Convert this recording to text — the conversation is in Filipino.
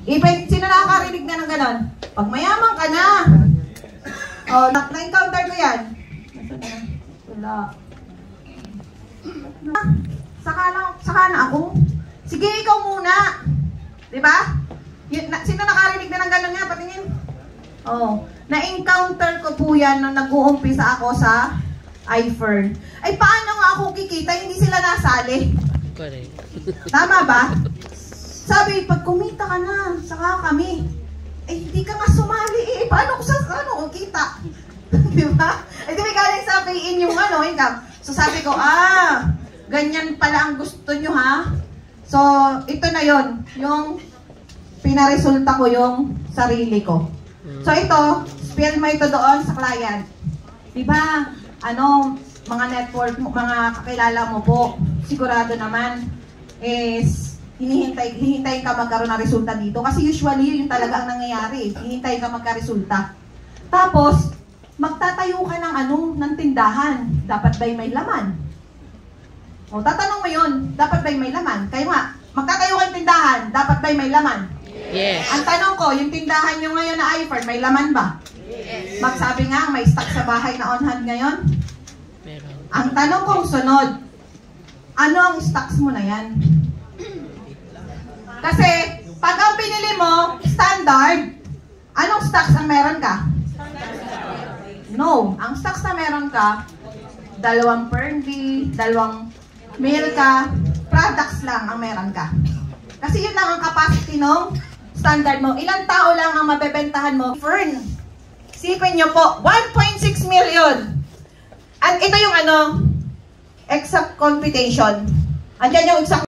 Sino nakakarinig na ng ganon? Pag mayaman ka na. Oh, na-encounter ko yan. Wala. Saka na ako. Sige, ikaw muna. Diba? Sino nakarinig na ng ganon nga? Patingin. Oh, na-encounter ko po yan nung nag-uumpisa ako sa iFern. Ay, paano nga ako kikita? Hindi sila nasali. Tama ba? Sabi, pag kumita ka na, saka kami. Eh, hindi ka nga sumali eh. Paano ko kita? Diba? Eh, di ba galing sa pay-in yung income? So, sabi ko, ganyan pala ang gusto nyo, ha? So, ito na yon, yung pinaresulta ko yung sarili ko. So, ito, spill mo ito doon sa client. Diba? Mga network, mga kakilala mo po, sigurado naman, is, hinihintay ka magkaroon ng resulta dito. Kasi usually, yun talaga ang nangyayari. Hinihintay ka magka-resulta. Tapos, magtatayo ka ng tindahan. Dapat ba'y may laman? O, tatanong mo yun, dapat ba'y may laman? Kayo nga, magtatayo ka ng tindahan, dapat ba'y may laman? Yes. Ang tanong ko, yung tindahan nyo ngayon na iFern, may laman ba? Yes. Magsabi nga, may stock sa bahay na on hand ngayon? Meron. Ang tanong kong sunod, ano ang stocks mo na yan? Kasi, pag ang pinili mo, standard, anong stocks ang meron ka? No. Ang stocks na meron ka, 2 Perndy, 2 Milka, products lang ang meron ka. Kasi yun lang ang capacity ng standard mo. Ilang tao lang ang mabebentahan mo? Fern. Sipin nyo po, 1.6 million. At ito yung exact computation. Andyan yung exact